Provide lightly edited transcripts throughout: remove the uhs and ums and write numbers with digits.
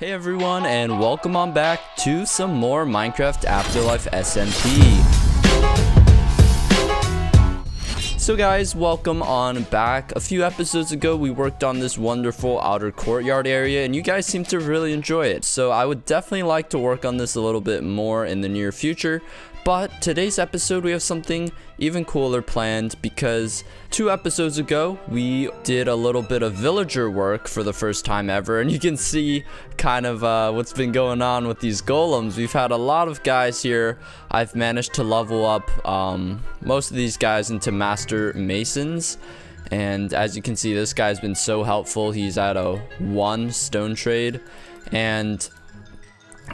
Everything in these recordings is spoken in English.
Hey everyone, and welcome on back to some more Minecraft Afterlife SMP. So guys, welcome on back. A few episodes ago, we worked on this wonderful outer courtyard area, and you guys seem to really enjoy it. So I would definitely like to work on this a little bit more in the near future. But today's episode, we have something even cooler planned because 2 episodes ago, we did a little bit of villager work for the first time ever. And you can see kind of what's been going on with these golems. We've had a lot of guys here. I've managed to level up most of these guys into master masons. And as you can see, this guy's been so helpful. He's at a 1 stone trade. And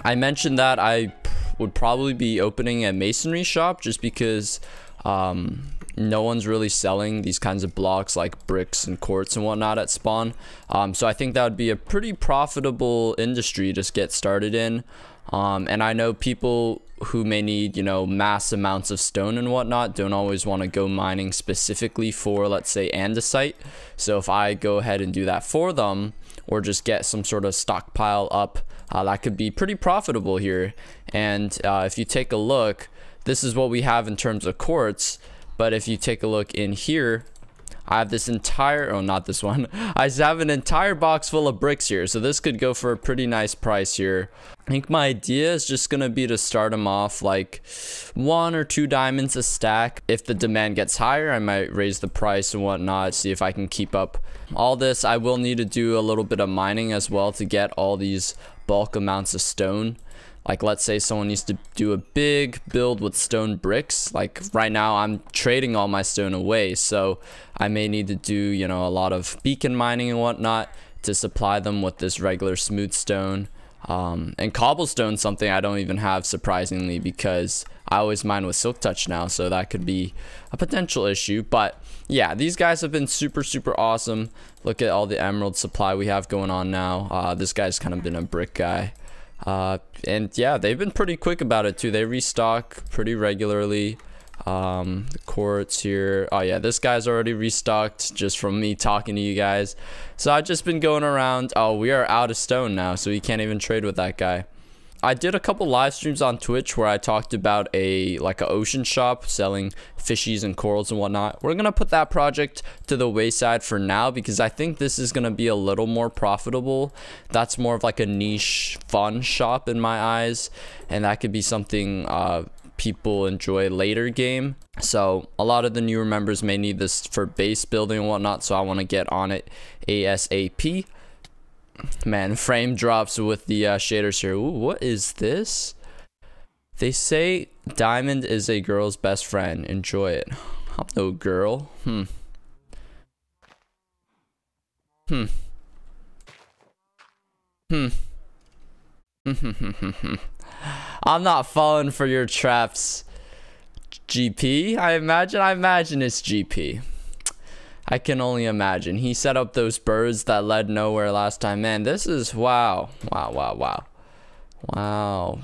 I mentioned that I would probably be opening a masonry shop just because no one's really selling these kinds of blocks like bricks and quartz and whatnot at spawn. So I think that would be a pretty profitable industry to get started in. And I know people who may need, you know, mass amounts of stone and whatnot don't always want to go mining specifically for, let's say, andesite. So if I go ahead and do that for them, or just get some sort of stockpile up, that could be pretty profitable here. And if you take a look, this is what we have in terms of quartz. But if you take a look in here, I have this entire, oh, not this one. I have an entire box full of bricks here. So this could go for a pretty nice price here. I think my idea is just going to be to start them off like 1 or 2 diamonds a stack. If the demand gets higher, I might raise the price and whatnot, see if I can keep up all this. I will need to do a little bit of mining as well to get all these bulk amounts of stone. Like, let's say someone needs to do a big build with stone bricks. Like right now I'm trading all my stone away, so I may need to do, you know, a lot of beacon mining and whatnot to supply them with this regular smooth stone. And cobblestone, something I don't even have, surprisingly, because I always mine with silk touch now, so that could be a potential issue. But yeah, these guys have been super awesome. Look at all the emerald supply we have going on now. This guy's kind of been a brick guy. And yeah, they've been pretty quick about it too. They restock pretty regularly. The quartz here, oh yeah, this guy's already restocked just from me talking to you guys. So I've just been going around. Oh, we are out of stone now, so we can't even trade with that guy. I did a couple live streams on Twitch where I talked about an ocean shop selling fishies and corals and whatnot. We're gonna put that project to the wayside for now because I think this is gonna be a little more profitable. That's more of like a niche fun shop in my eyes, and that could be something people enjoy later game. So a lot of the newer members may need this for base building and whatnot, so I want to get on it ASAP. Man, frame drops with the shaders here. Ooh, what is this? They say diamond is a girl's best friend. Enjoy it. I'm no girl. I'm not falling for your traps, GP. I imagine it's GP. I can only imagine. He set up those birds that led nowhere last time. Man, this is wow.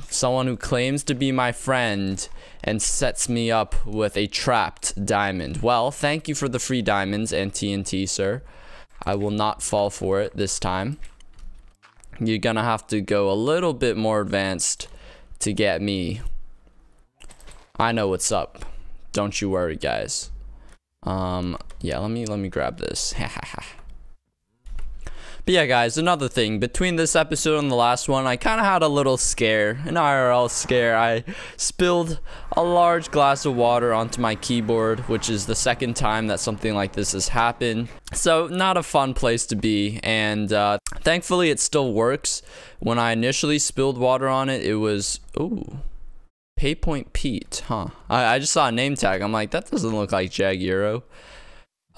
Someone who claims to be my friend and sets me up with a trapped diamond. Well, thank you for the free diamonds and TNT, sir. I will not fall for it this time. You're gonna have to go a little bit more advanced to get me. I know what's up. Don't you worry, guys. Yeah, let me grab this. But yeah, guys, another thing, between this episode and the last one, I kind of had a little scare, an IRL scare. I spilled a large glass of water onto my keyboard, which is the 2nd time that something like this has happened. So not a fun place to be, and thankfully it still works. When I initially spilled water on it, it was, ooh, Paypoint Pete, huh? I just saw a name tag. I'm like, that doesn't look like Jaguaro.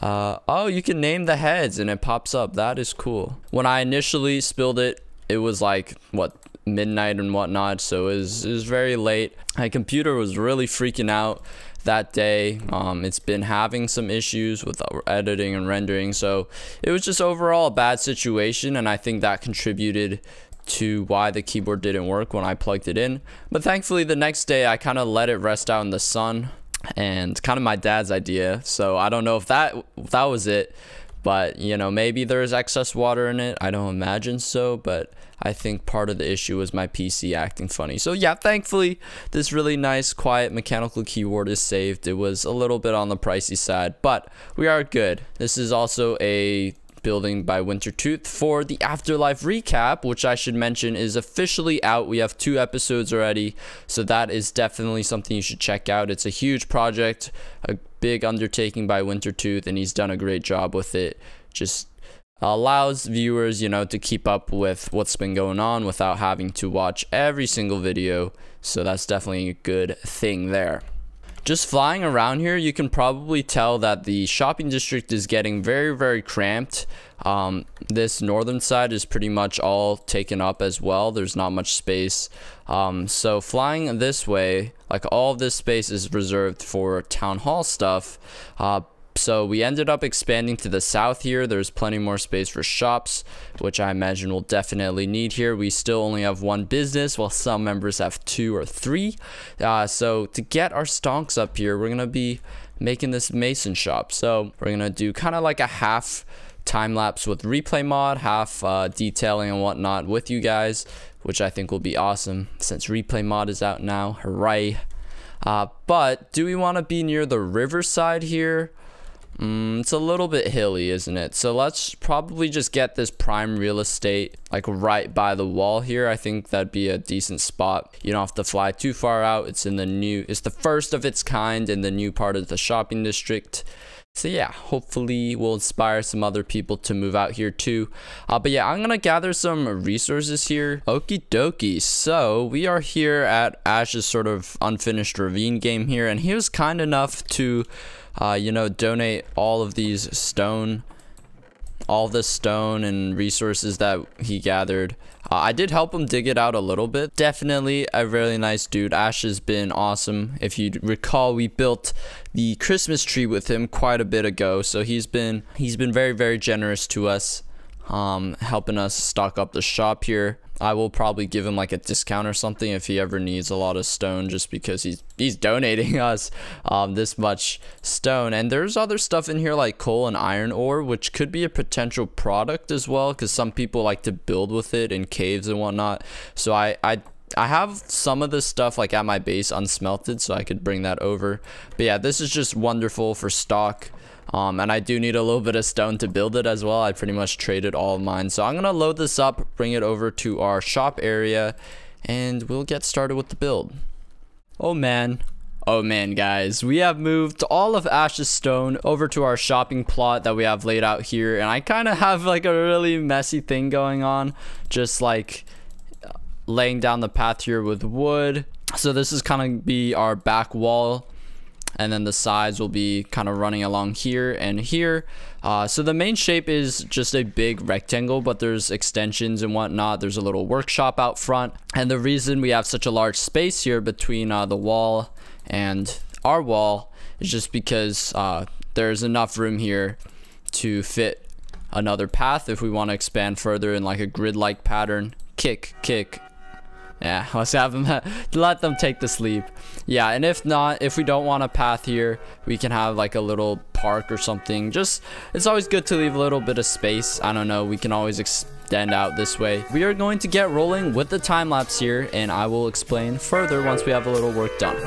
Oh, you can name the heads and it pops up. That is cool. When I initially spilled it, it was like, what, midnight and whatnot, so it was very late. My computer was really freaking out that day. It's been having some issues with editing and rendering, so it was just overall a bad situation, and I think that contributed to why the keyboard didn't work when I plugged it in. But thankfully the next day I kind of let it rest out in the sun, and kind of my dad's idea, so I don't know if that was it, but you know, maybe there's excess water in it. I don't imagine so, but I think part of the issue was my PC acting funny. So yeah, thankfully this really nice quiet mechanical keyboard is saved. It was a little bit on the pricey side, but we are good. This is also a building by Wintertooth for the Afterlife recap, which I should mention is officially out. We have 2 episodes already, so that is definitely something you should check out. It's a huge project, a big undertaking by Wintertooth, and he's done a great job with it. Just allows viewers, you know, to keep up with what's been going on without having to watch every single video, so that's definitely a good thing there. Just flying around here, you can probably tell that the shopping district is getting very, very cramped. This northern side is pretty much all taken up as well. There's not much space. So flying this way, like all of this space is reserved for town hall stuff. So we ended up expanding to the south here. There's plenty more space for shops, which I imagine we'll definitely need here. We still only have 1 business, while some members have 2 or 3. So to get our stonks up here, we're going to be making this mason shop. So we're going to do kind of like a half time-lapse with replay mod, half detailing and whatnot with you guys, which I think will be awesome since replay mod is out now. Hooray. But do we want to be near the riverside here? It's a little bit hilly, isn't it? So let's probably just get this prime real estate like right by the wall here. I think that'd be a decent spot. You don't have to fly too far out. It's the first of its kind in the new part of the shopping district. So yeah, hopefully we'll inspire some other people to move out here too. But yeah, I'm gonna gather some resources here. Okie dokie. So we are here at Ash's sort of unfinished ravine game here, and he was kind enough to you know, donate all this stone and resources that he gathered. I did help him dig it out a little bit. Definitely a really nice dude. Ash has been awesome. If you recall, we built the Christmas tree with him quite a bit ago, so he's been very, very generous to us, helping us stock up the shop here. I will probably give him like a discount or something if he ever needs a lot of stone, just because he's donating us this much stone. And there's other stuff in here like coal and iron ore, which could be a potential product as well, because some people like to build with it in caves and whatnot. So I have some of this stuff like at my base unsmelted, so I could bring that over. But yeah, this is just wonderful for stock. And I do need a little bit of stone to build it as well. I pretty much traded all of mine. So I'm going to load this up, bring it over to our shop area, and we'll get started with the build. Oh man, guys, we have moved all of Ash's stone over to our shopping plot that we have laid out here. And I kind of have like a really messy thing going on, just like laying down the path here with wood. So this is kind of be our back wall, and then the sides will be kind of running along here and here. So the main shape is just a big rectangle, but there's extensions and whatnot. There's a little workshop out front, and the reason we have such a large space here between the wall and our wall is just because there's enough room here to fit another path if we want to expand further in like a grid-like pattern. Kick. Yeah, let's have them let them take the sleep. Yeah, and if not, if we don't want a path here, we can have like a little park or something. Just, it's always good to leave a little bit of space. I don't know, we can always extend out this way. We are going to get rolling with the time lapse here, and I will explain further once we have a little work done.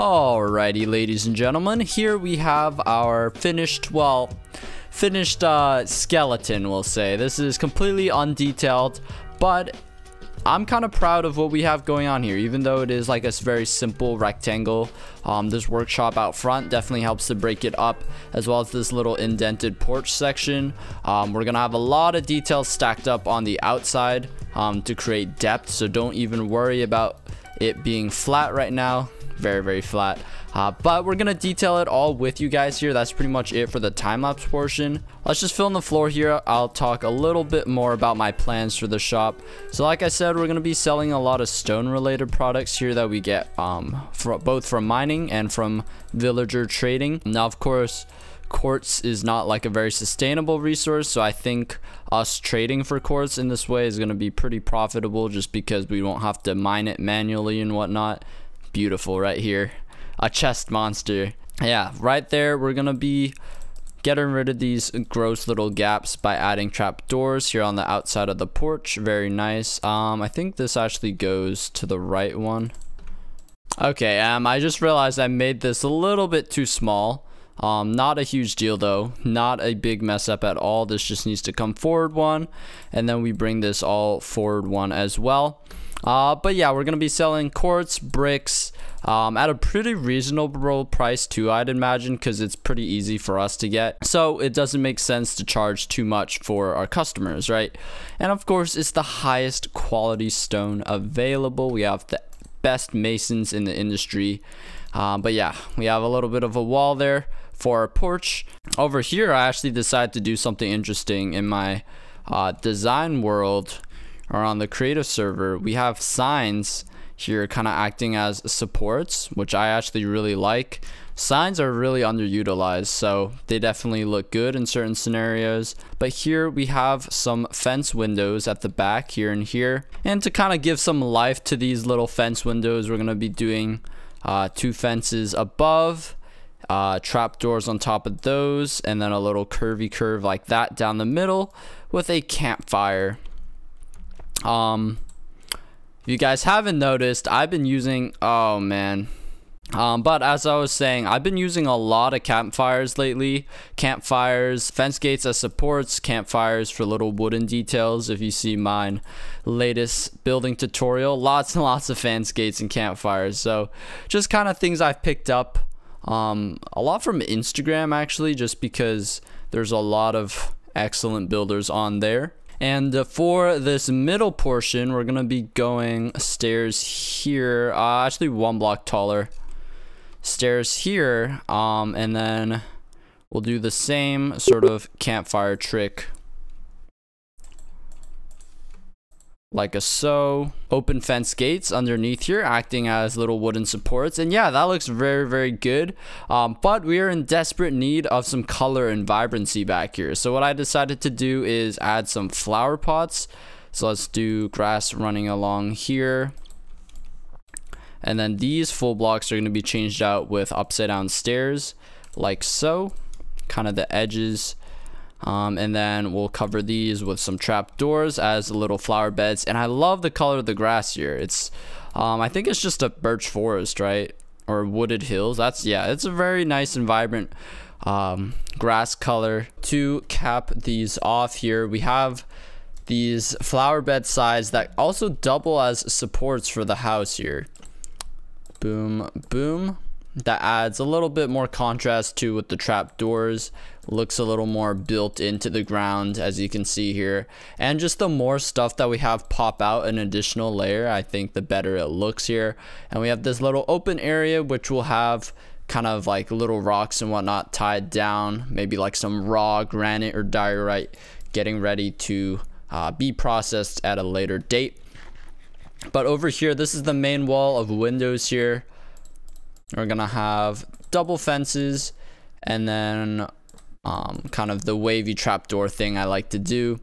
Alrighty, ladies and gentlemen, here we have our finished skeleton, we'll say. This is completely undetailed, but I'm kind of proud of what we have going on here, even though it is like a very simple rectangle. This workshop out front definitely helps to break it up, as well as this little indented porch section. We're gonna have a lot of details stacked up on the outside to create depth, so don't even worry about it being flat right now. Very flat, but we're gonna detail it all with you guys here. That's pretty much it for the time-lapse portion. Let's just fill in the floor here. I'll talk a little bit more about my plans for the shop. So like I said, we're gonna be selling a lot of stone related products here that we get both from mining and from villager trading. Now of course, quartz is not like a very sustainable resource, so I think us trading for quartz in this way is going to be pretty profitable, just because we won't have to mine it manually and whatnot. Beautiful right here, a chest monster. Yeah, right there. We're gonna be getting rid of these gross little gaps by adding trapdoors here on the outside of the porch. Very nice. I think this actually goes to the right one. Okay, I just realized I made this a little bit too small. Not a huge deal though, not a big mess up at all. This just needs to come forward one, and then we bring this all forward one as well. But yeah, we're gonna be selling quartz, bricks, at a pretty reasonable price too, I'd imagine, because it's pretty easy for us to get, so it doesn't make sense to charge too much for our customers, right? And of course, it's the highest quality stone available. We have the best masons in the industry. But yeah, we have a little bit of a wall there for our porch. Over here, I actually decided to do something interesting in my design world, or on the creative server. We have signs here kind of acting as supports, which I actually really like. Signs are really underutilized, so they definitely look good in certain scenarios. But here we have some fence windows at the back here and here, and to kind of give some life to these little fence windows, we're going to be doing 2 fences above, trapdoors on top of those, and then a little curvy curve like that down the middle with a campfire. If you guys haven't noticed, I've been using, but as I was saying, I've been using a lot of campfires lately. Campfires, fence gates as supports, campfires for little wooden details. If you see mine latest building tutorial, lots and lots of fence gates and campfires. So just kind of things I've picked up a lot from Instagram, actually, just because there's a lot of excellent builders on there. And for this middle portion, we're gonna be going stairs here, actually 1 block taller, stairs here, and then we'll do the same sort of campfire trick like so. Open fence gates underneath here acting as little wooden supports, and yeah, that looks very good. But we are in desperate need of some color and vibrancy back here, so what I decided to do is add some flower pots. So let's do grass running along here, and then these full blocks are going to be changed out with upside down stairs like so, kind of the edges. And then we'll cover these with some trap doors as little flower beds. And I love the color of the grass here. It's I think it's just a birch forest, right? Or wooded hills. Yeah, it's a very nice and vibrant grass color. To cap these off here, we have these flower bed sides that also double as supports for the house here. Boom, boom. That adds a little bit more contrast to with the trap doors. Looks a little more built into the ground, as you can see here. And just the more stuff that we have pop out an additional layer, I think the better it looks here. And we have this little open area which will have kind of like little rocks and whatnot tied down, maybe like some raw granite or diorite getting ready to be processed at a later date. But over here, this is the main wall of windows here. We're gonna have double fences, and then kind of the wavy trapdoor thing I like to do.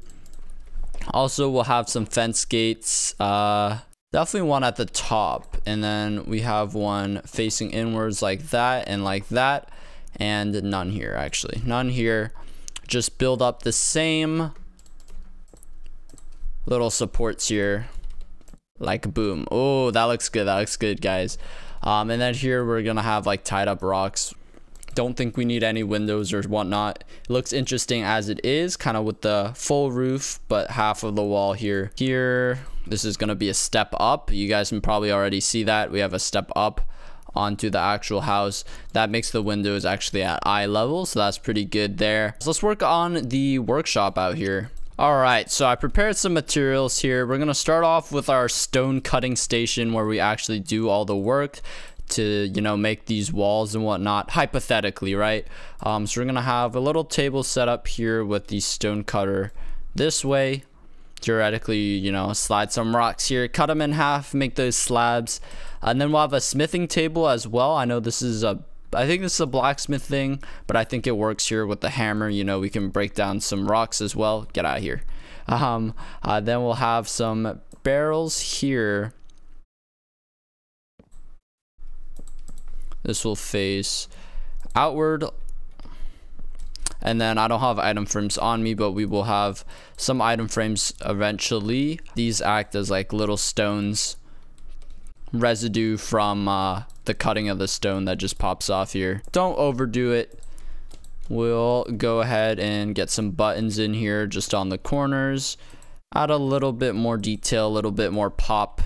Also, we'll have some fence gates, definitely one at the top, and then we have one facing inwards like that, and none here, actually. None here. Just build up the same little supports here, like boom. Oh, that looks good. That looks good, guys. And then here we're gonna have like tied up rocks. Don't think we need any windows or whatnot. It looks interesting as it is, kind of with the full roof, but half of the wall here. This is gonna be a step up. You guys can probably already see that we have a step up onto the actual house. That makes the windows actually at eye level, so that's pretty good there. So let's work on the workshop out here. All right, so I prepared some materials here. We're gonna start off with our stone cutting station where we actually do all the work to, you know, make these walls and whatnot, hypothetically, right? So we're gonna have a little table set up here with the stone cutter this way. Theoretically, you know, slide some rocks here, cut them in half, make those slabs, and then we'll have a smithing table as well. I know this is I think this is a blacksmith thing, but I think it works here with the hammer. You know, we can break down some rocks as well. Get out of here. Then we'll have some barrels here. This will face outward. And then I don't have item frames on me, but we will have some item frames eventually. These act as like little stones, residue from the cutting of the stone that just pops off here. Don't overdo it. We'll go ahead and get some buttons in here just on the corners. Add a little bit more detail, a little bit more pop.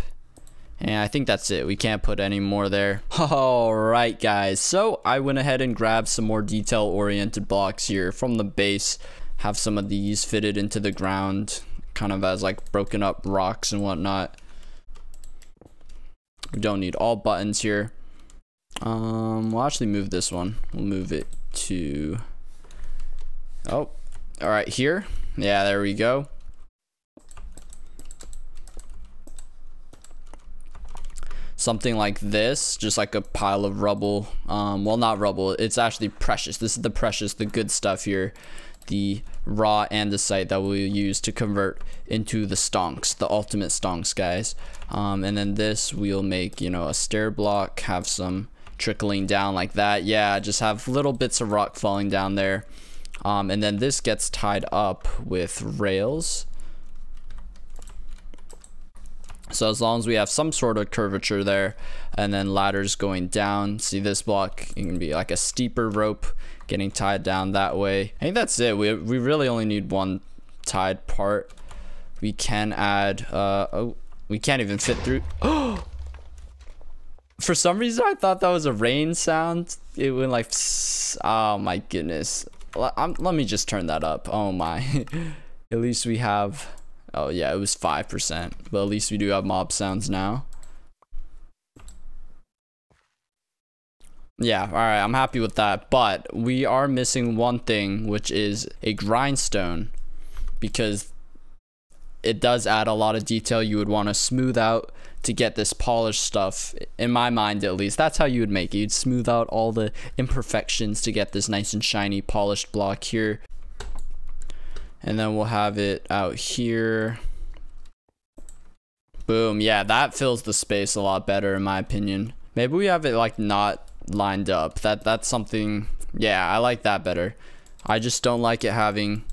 And I think that's it. We can't put any more there. All right, guys. So I went ahead and grabbed some more detail-oriented blocks here from the base. Have some of these fitted into the ground, kind of as like broken up rocks and whatnot. We don't need all buttons here. We'll actually move this one. We'll move it to... Oh, all right, here. Yeah, there we go. Something like this, just like a pile of rubble. Well, not rubble, it's actually precious. This is the precious, the good stuff here, the raw andesite that we'll use to convert into the stonks, the ultimate stonks, guys. And then this we'll make, you know, a stair block, have some trickling down like that. Yeah, just have little bits of rock falling down there. And then this gets tied up with rails. So as long as we have some sort of curvature there, and then ladders going down, see this block, it can be like a steeper rope getting tied down that way. I think that's it. We really only need one tied part. We can add, oh, we can't even fit through. For some reason, I thought that was a rain sound. It went like, oh my goodness. Let me just turn that up. Oh my. At least we have... Oh yeah, it was 5%, but at least we do have mob sounds now. Yeah, all right, I'm happy with that, but we are missing one thing, which is a grindstone, because it does add a lot of detail. You would want to smooth out to get this polished stuff, in my mind at least. That's how you would make it. You'd smooth out all the imperfections to get this nice and shiny polished block here. And then we'll have it out here. Boom. Yeah, that fills the space a lot better in my opinion. Maybe we have it like not lined up. That's something. Yeah, I like that better. I just don't like it having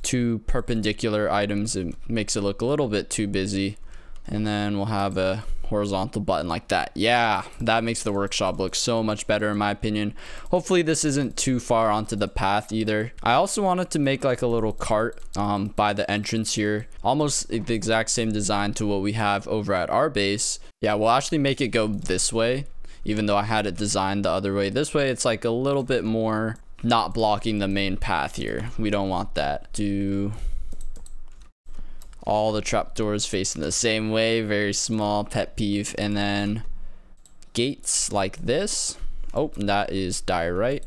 two perpendicular items. It makes it look a little bit too busy. And then we'll have a horizontal button like that. Yeah, that makes the workshop look so much better in my opinion. Hopefully this isn't too far onto the path either. I also wanted to make like a little cart by the entrance here, almost the exact same design to what we have over at our base. Yeah, we'll actually make it go this way, even though I had it designed the other way. This way it's like a little bit more not blocking the main path here. We don't want that. Do all the trapdoors facing the same way, very small pet peeve. And then gates like this. Oh, that is diorite,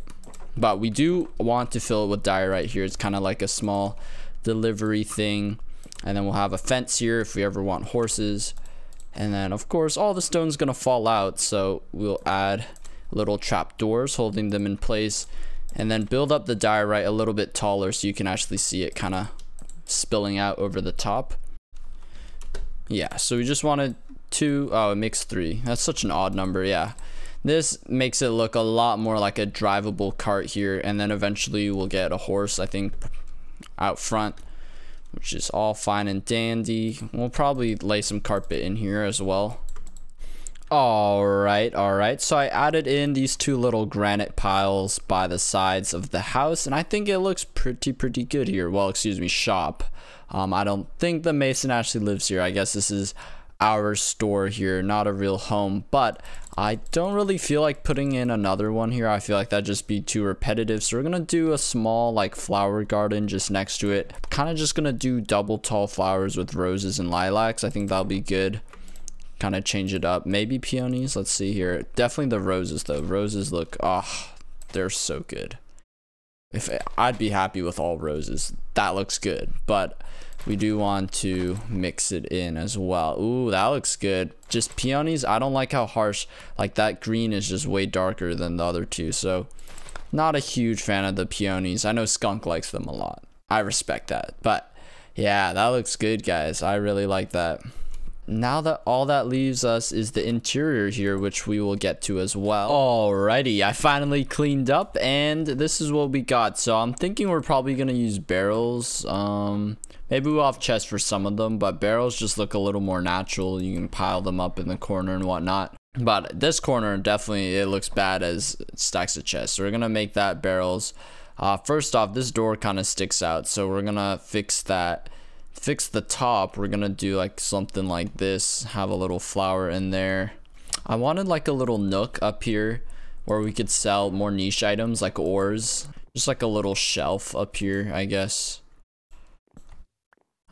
but we do want to fill it with diorite here. It's kind of like a small delivery thing. And then we'll have a fence here if we ever want horses. And then of course all the stone's gonna fall out, so we'll add little trapdoors holding them in place, and then build up the diorite a little bit taller so you can actually see it kind of spilling out over the top. Yeah, so we just wanted two. Oh, it makes 3. That's such an odd number. Yeah, this makes it look a lot more like a drivable cart here, and then eventually we'll get a horse, I think, out front, which is all fine and dandy. We'll probably lay some carpet in here as well. All right. So I added in these two little granite piles by the sides of the house, and I think it looks pretty good here. Well, excuse me, shop. I don't think the mason actually lives here. I guess this is our store here, not a real home, but I don't really feel like putting in another one here. I feel like that'd just be too repetitive, so we're gonna do a small like flower garden just next to it. Kind of just gonna do double tall flowers with roses and lilacs. I think that'll be good. Kind of change it up. Maybe peonies. Let's see here. Definitely the roses though. Roses look, oh, they're so good. I'd be happy with all roses. That looks good, but we do want to mix it in as well. Ooh, that looks good. Just peonies, I don't like how harsh, like that green is just way darker than the other two, so not a huge fan of the peonies. I know Skunk likes them a lot. I respect that, but yeah, that looks good, guys. I really like that. Now that all that leaves us is the interior here, which we will get to as well. Alrighty, I finally cleaned up and this is what we got. So I'm thinking we're probably gonna use barrels. Maybe we'll have chests for some of them, but barrels just look a little more natural. You can pile them up in the corner and whatnot. But this corner, definitely it looks bad as stacks of chests. So we're gonna make that barrels. First off, this door kind of sticks out, so we're gonna fix that. Fix the top. We're gonna do like something like this, have a little flower in there. I wanted like a little nook up here where we could sell more niche items like ores, just like a little shelf up here, I guess.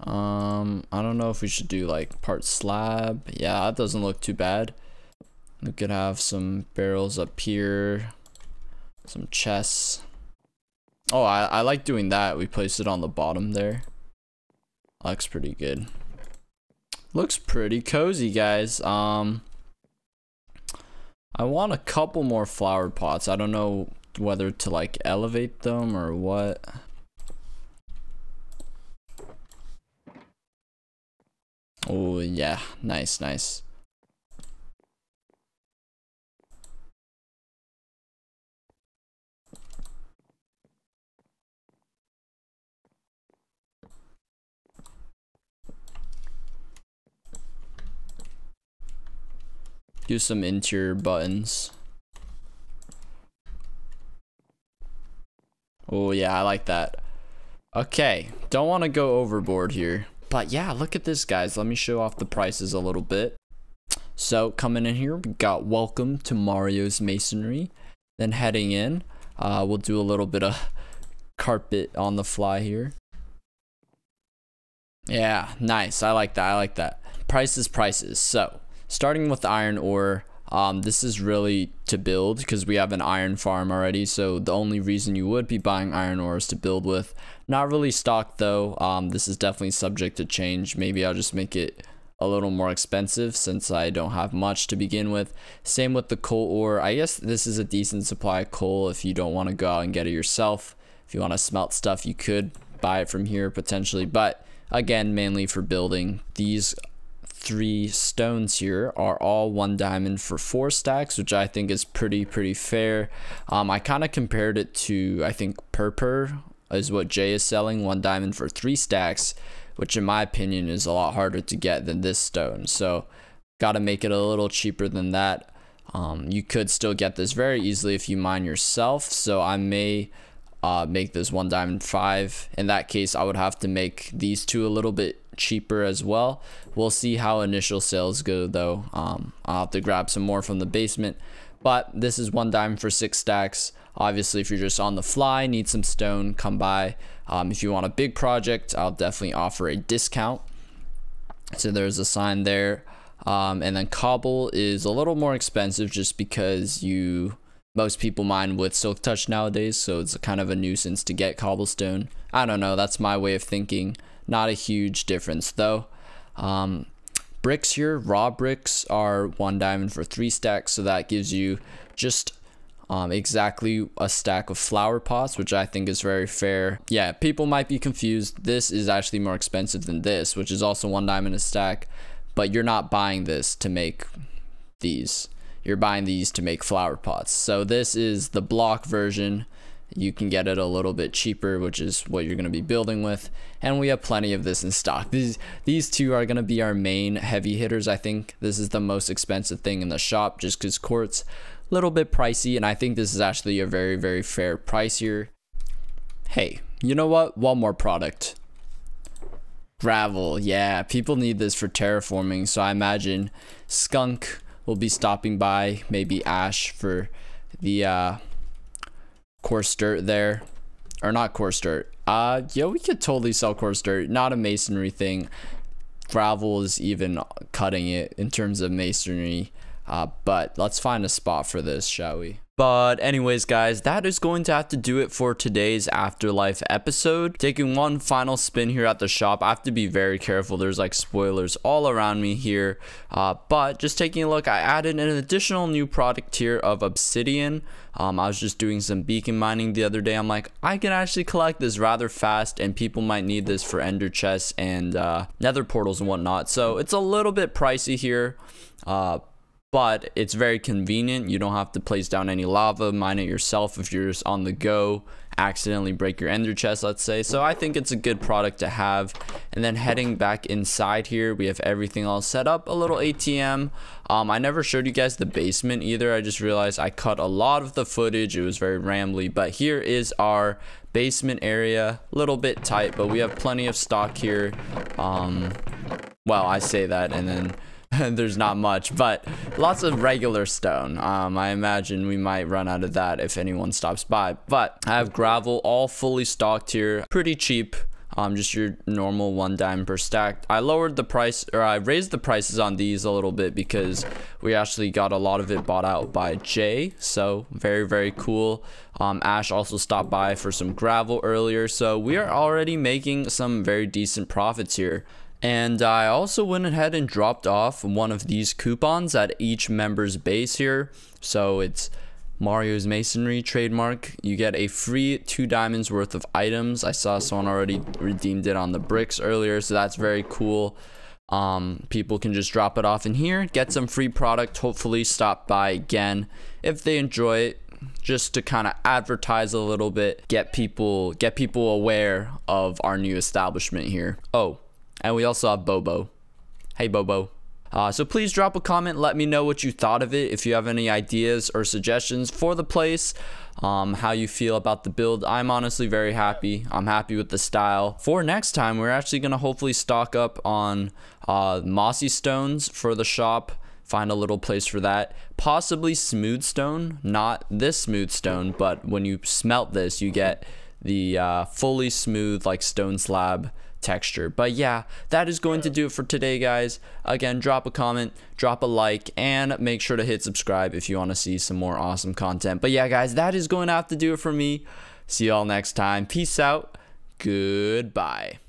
I don't know if we should do like part slab. Yeah, that doesn't look too bad. We could have some barrels up here, some chests. Oh, I like doing that. We place it on the bottom there. Looks pretty good. Looks pretty cozy, guys. I want a couple more flower pots. I don't know whether to like elevate them or what. Oh yeah, nice. Do some interior buttons. Oh yeah, I like that. Okay, don't want to go overboard here. But yeah, look at this, guys. Let me show off the prices a little bit. So coming in here, we got welcome to Mario's Masonry. Then heading in, we'll do a little bit of carpet on the fly here. Yeah, nice. I like that. Prices. So starting with iron ore, this is really to build because we have an iron farm already, so the only reason you would be buying iron ore is to build with. Not really stocked though. This is definitely subject to change. Maybe I'll just make it a little more expensive since I don't have much to begin with. Same with the coal ore. I guess this is a decent supply of coal if you don't want to go out and get it yourself. If you want to smelt stuff, you could buy it from here potentially, but again, mainly for building. These 3 stones here are all 1 diamond for 4 stacks, which I think is pretty fair. I kind of compared it to, I think purpur is what Jay is selling, 1 diamond for 3 stacks, which in my opinion is a lot harder to get than this stone, so gotta make it a little cheaper than that. You could still get this very easily if you mine yourself, so I may make this 1 diamond 5. In that case, I would have to make these 2 a little bit cheaper as well. We'll see how initial sales go though. I'll have to grab some more from the basement, but this is 1 diamond for 6 stacks. Obviously, if you're just on the fly, need some stone, come by. If you want a big project, I'll definitely offer a discount. So there's a sign there. And then cobble is a little more expensive just because most people mine with silk touch nowadays, so it's kind of a nuisance to get cobblestone. I don't know, that's my way of thinking. Not a huge difference though. Bricks here, raw bricks are 1 diamond for 3 stacks, so that gives you just exactly a stack of flower pots, which I think is very fair. Yeah, people might be confused. This is actually more expensive than this, which is also 1 diamond a stack, but you're not buying this to make these. You're buying these to make flower pots. So this is the block version. you can get it a little bit cheaper, which is what you're going to be building with. And we have plenty of this in stock. These two are going to be our main heavy hitters. I think this is the most expensive thing in the shop just because quartz a little bit pricey, and I think this is actually a very, very fair price here. Hey, you know what? One more product. Gravel. Yeah, people need this for terraforming, so I imagine Skunk will be stopping by, maybe Ash for the coarse dirt there, or not coarse dirt. Yeah, we could totally sell coarse dirt, not a masonry thing. Gravel is even cutting it in terms of masonry, but let's find a spot for this, shall we? But anyways, guys, that is going to have to do it for today's Afterlife episode. Taking one final spin here at the shop. I have to be very careful. There's like spoilers all around me here. But just taking a look, I added an additional new product here of obsidian. I was just doing some beacon mining the other day. I'm like, I can actually collect this rather fast, and people might need this for ender chests and nether portals and whatnot. So it's a little bit pricey here. But it's very convenient. You don't have to place down any lava, mine it yourself if you're just on the go, accidentally break your ender chest, let's say. So I think it's a good product to have. And then heading back inside here, we have everything all set up, a little ATM. I never showed you guys the basement either. I just realized I cut a lot of the footage. It was very rambly, but here is our basement area. A little bit tight, but we have plenty of stock here. Well, I say that and then there's not much, but lots of regular stone. I imagine we might run out of that if anyone stops by, but I have gravel all fully stocked here, pretty cheap. Just your normal 1 dime per stack. I lowered the price, or I raised the prices on these a little bit because we actually got a lot of it bought out by Jay, so very, very cool. Ash also stopped by for some gravel earlier, so we are already making some very decent profits here. And I also went ahead and dropped off one of these coupons at each member's base here. So it's Mario's Masonry trademark. You get a free 2 diamonds worth of items. I saw someone already redeemed it on the bricks earlier, so that's very cool. People can just drop it off in here, get some free product, hopefully stop by again if they enjoy it, just to kind of advertise a little bit, get people aware of our new establishment here. Oh, and we also have Bobo. Hey, Bobo. So please drop a comment. Let me know what you thought of it. If you have any ideas or suggestions for the place, how you feel about the build. I'm honestly very happy. I'm happy with the style. For next time, we're actually going to hopefully stock up on mossy stones for the shop. Find a little place for that. Possibly smooth stone. Not this smooth stone, but when you smelt this, you get the fully smooth like stone slab texture. But yeah, that is going to do it for today, guys. Again, drop a comment, drop a like, and make sure to hit subscribe if you want to see some more awesome content. But yeah, guys, that is going to have to do it for me. See y'all next time. Peace out. Goodbye.